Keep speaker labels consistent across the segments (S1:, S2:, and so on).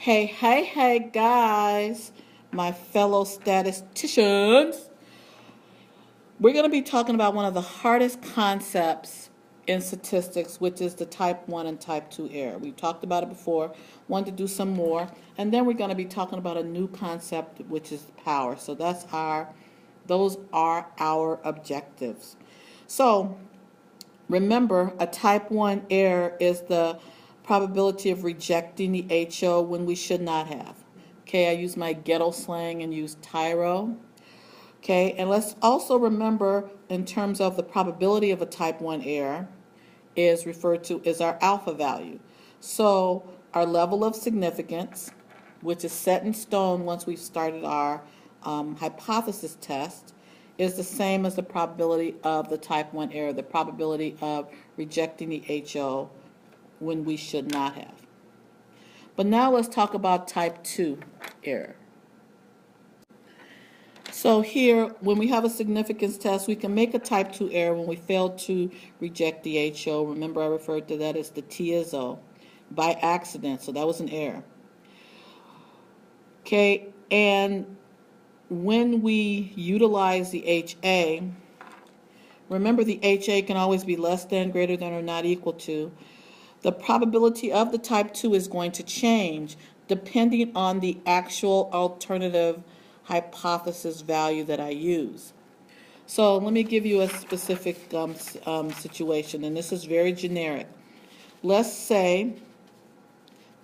S1: Hey, guys, my fellow statisticians. We're going to be talking about one of the hardest concepts in statistics, which is the type 1 and type 2 error. We've talked about it before, wanted to do some more, and then we're going to be talking about a new concept, which is power. So those are our objectives. So remember, a type 1 error is the probability of rejecting the HO when we should not have. Okay, I use my ghetto slang and use tyro. Okay, and let's also remember in terms of the probability of a type 1 error is referred to as our alpha value. So our level of significance, which is set in stone once we've started our hypothesis test, is the same as the probability of the type 1 error, the probability of rejecting the HO when we should not have. But now let's talk about type 2 error. So here, when we have a significance test, we can make a type 2 error when we fail to reject the HO. Remember, I referred to that as the TSO by accident, so that was an error. Okay, and when we utilize the HA, remember the HA can always be less than, greater than, or not equal to. The probability of the type 2 is going to change depending on the actual alternative hypothesis value that I use. So let me give you a specific situation, and this is very generic. Let's say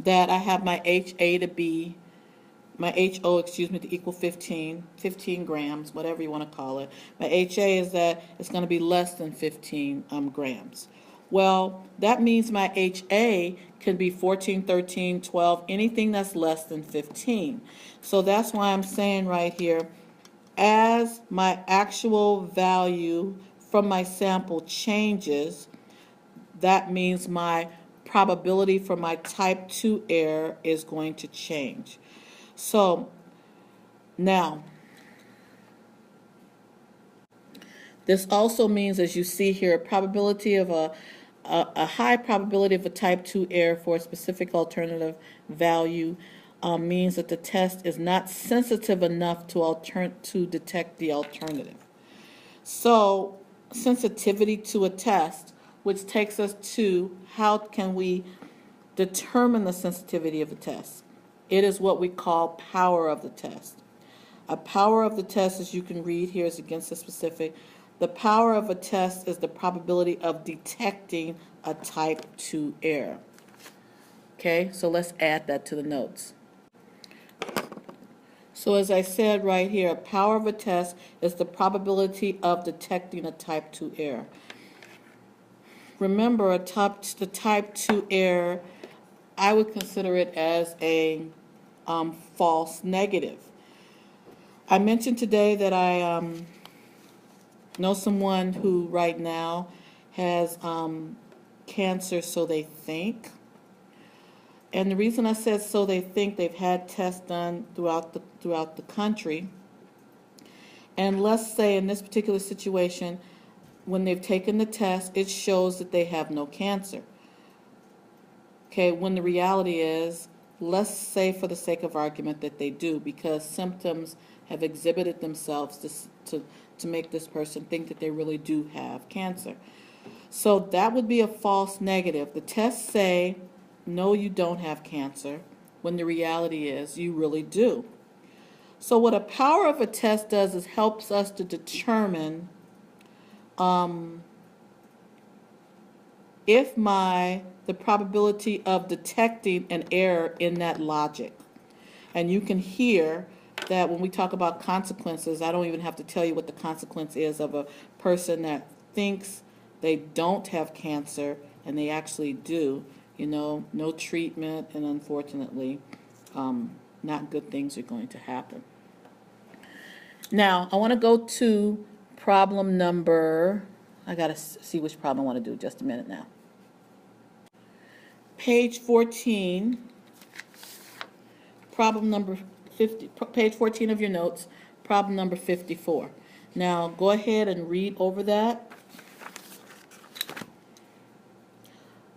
S1: that I have my HA to be, my HO, to equal 15 grams, whatever you want to call it. My HA is that it's going to be less than 15 grams. Well, that means my HA can be 14, 13, 12, anything that's less than 15. So that's why I'm saying right here, as my actual value from my sample changes, that means my probability for my type 2 error is going to change. So now, this also means, as you see here, a probability of a high probability of a type 2 error for a specific alternative value means that the test is not sensitive enough to detect the alternative. So sensitivity to a test, which takes us to how can we determine the sensitivity of a test. It is what we call power of the test. A power of the test, as you can read here, is against the specific. The power of a test is the probability of detecting a type 2 error. Okay, so let's add that to the notes. So as I said right here, a power of a test is the probability of detecting a type 2 error. Remember, the type 2 error, I would consider it as a false negative. I mentioned today that I know someone who right now has cancer, so they think. And the reason I said so they think, they've had tests done throughout the country. And let's say in this particular situation, when they've taken the test, it shows that they have no cancer. Okay, when the reality is, let's say for the sake of argument that they do, because symptoms have exhibited themselves to make this person think that they really do have cancer. So that would be a false negative. The tests say, no, you don't have cancer, when the reality is you really do. So what a power of a test does is helps us to determine if the probability of detecting an error in that logic. And you can hear that when we talk about consequences, I don't even have to tell you what the consequence is of a person that thinks they don't have cancer and they actually do. You know, no treatment, and unfortunately, not good things are going to happen. Now, I want to go to problem number, I got to see which problem I want to do, just a minute now. Page 14, problem number 50, page 14 of your notes, problem number 54. Now, go ahead and read over that.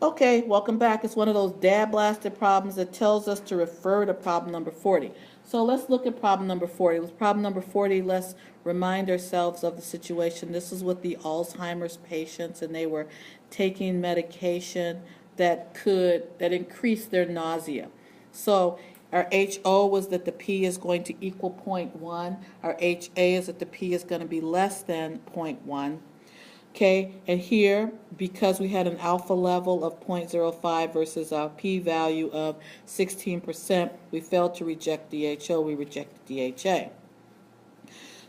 S1: Okay, welcome back. It's one of those dad blasted problems that tells us to refer to problem number 40. So let's look at problem number 40. With problem number 40, let's remind ourselves of the situation. This is with the Alzheimer's patients, and they were taking medication that increased their nausea. So our HO was that the P is going to equal 0.1. Our HA is that the P is going to be less than 0.1. Okay, and here, because we had an alpha level of 0.05 versus a p-value of 16%, we failed to reject the HO, we rejected the HA.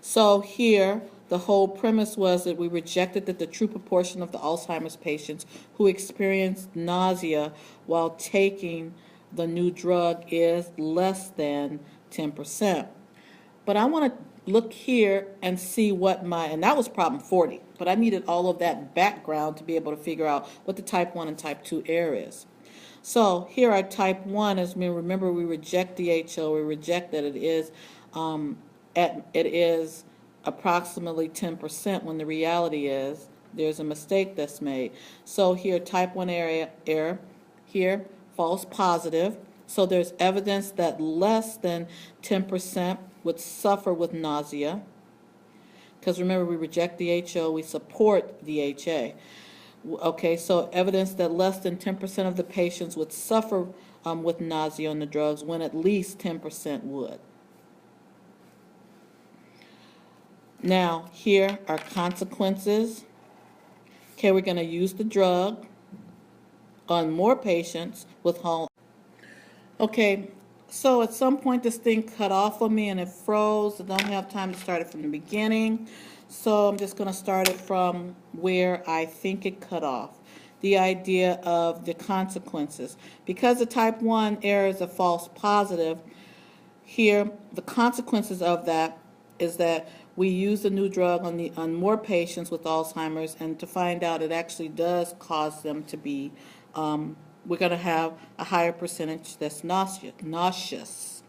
S1: So here, the whole premise was that we rejected that the true proportion of the Alzheimer's patients who experienced nausea while taking the new drug is less than 10%. But I want to look here and see and that was problem 40, but I needed all of that background to be able to figure out what the type 1 and type 2 error is. So here our type 1 is, remember we reject the HO, we reject that it is approximately 10% when the reality is there's a mistake that's made. So here type 1 error, here false positive. So there's evidence that less than 10% would suffer with nausea. Because remember, we reject the HO, we support the HA. Okay, so evidence that less than 10% of the patients would suffer with nausea on the drugs when at least 10% would. Now, here are consequences. Okay, we're going to use the drug on more patients with Alzheimer's. Okay, so at some point this thing cut off on me and it froze. I don't have time to start it from the beginning. So I'm just going to start it from where I think it cut off. The idea of the consequences. Because the type 1 error is a false positive, here the consequences of that is that we use the new drug on more patients with Alzheimer's, and to find out it actually does cause them to be we're going to have a higher percentage that's nauseous.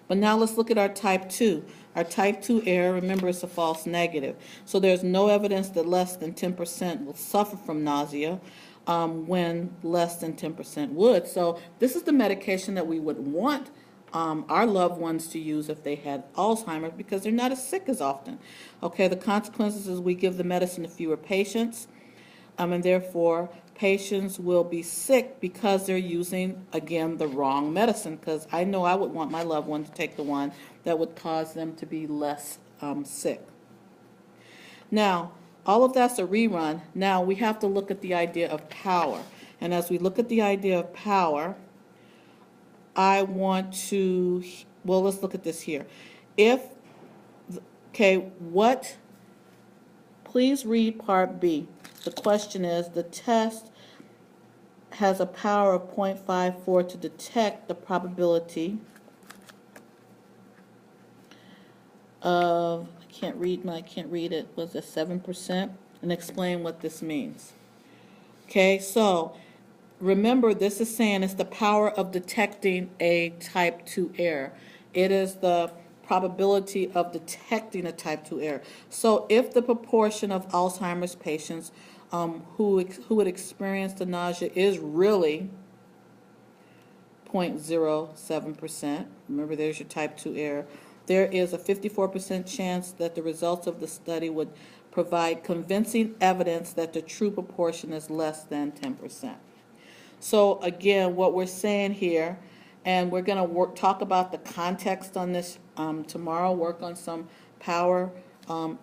S1: But now let's look at our type 2. Our type 2 error, remember, it's a false negative. So there's no evidence that less than 10% will suffer from nausea when less than 10% would. So this is the medication that we would want our loved ones to use if they had Alzheimer's, because they're not as sick as often. Okay, the consequences is we give the medicine to fewer patients, and therefore patients will be sick because they're using, again, the wrong medicine, because I know I would want my loved one to take the one that would cause them to be less sick. Now, all of that's a rerun. Now we have to look at the idea of power. And as we look at the idea of power, I want to, well, let's look at this here. Please read part B. The question is, the test has a power of 0.54 to detect the probability of, I can't read it, was it 7%? And explain what this means. Okay, so remember, this is saying it's the power of detecting a type 2 error. It is the probability of detecting a type 2 error. So if the proportion of Alzheimer's patients who would experience the nausea is really 0.07%, remember there's your type 2 error, there is a 54% chance that the results of the study would provide convincing evidence that the true proportion is less than 10%. So again, what we're saying here, and we're going to talk about the context on this tomorrow, work on some power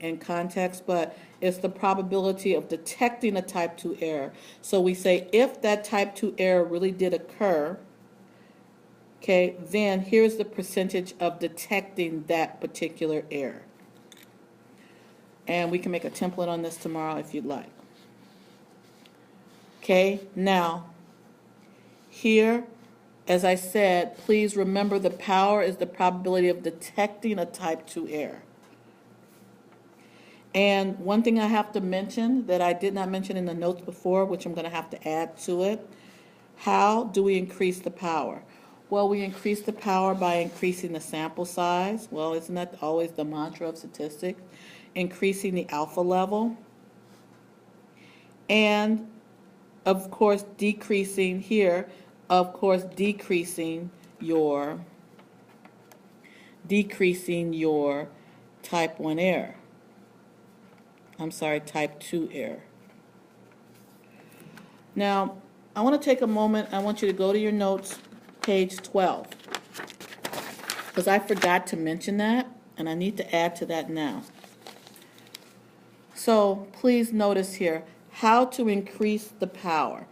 S1: and context, but it's the probability of detecting a type 2 error. So we say if that type 2 error really did occur, okay, then here's the percentage of detecting that particular error. And we can make a template on this tomorrow if you'd like. Okay, now, here, as I said, please remember the power is the probability of detecting a type 2 error. And one thing I have to mention that I did not mention in the notes before, which I'm going to have to add to it, how do we increase the power? Well, we increase the power by increasing the sample size. Well, isn't that always the mantra of statistics? Increasing the alpha level. And of course, decreasing here, of course, decreasing your type 1 error. I'm sorry, type 2 error. Now, I want to take a moment. I want you to go to your notes, page 12, because I forgot to mention that, and I need to add to that now. So please notice here, how to increase the power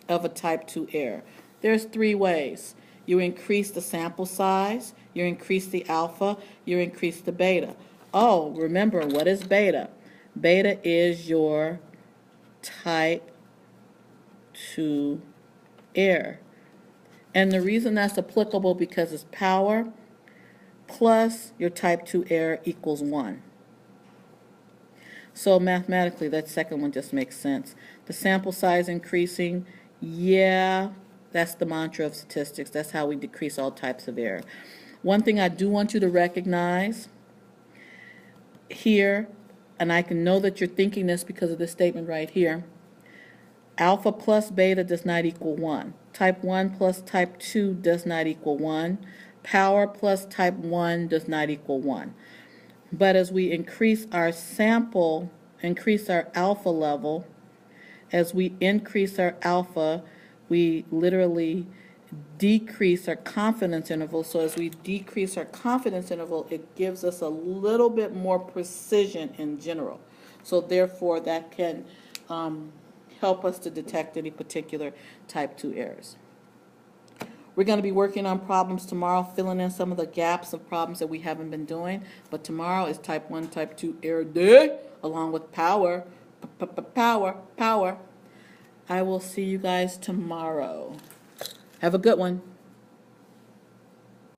S1: of a type 2 error. There's 3 ways. You increase the sample size, you increase the alpha, you increase the beta. Oh, remember, what is beta? Beta is your type 2 error. And the reason that's applicable because it's power plus your type 2 error equals 1. So mathematically, that second one just makes sense. The sample size increasing, yeah, that's the mantra of statistics. That's how we decrease all types of error. One thing I do want you to recognize here, and I can know that you're thinking this because of this statement right here, alpha plus beta does not equal 1. Type 1 plus type 2 does not equal 1. Power plus type 1 does not equal 1. But as we increase our sample, increase our alpha level, as we increase our alpha, we literally decrease our confidence interval. So as we decrease our confidence interval, it gives us a little bit more precision in general. So therefore, that can help us to detect any particular type 2 errors. We're going to be working on problems tomorrow, filling in some of the gaps of problems that we haven't been doing. But tomorrow is type 1, type 2 error day, along with power. Power. I will see you guys tomorrow. Have a good one.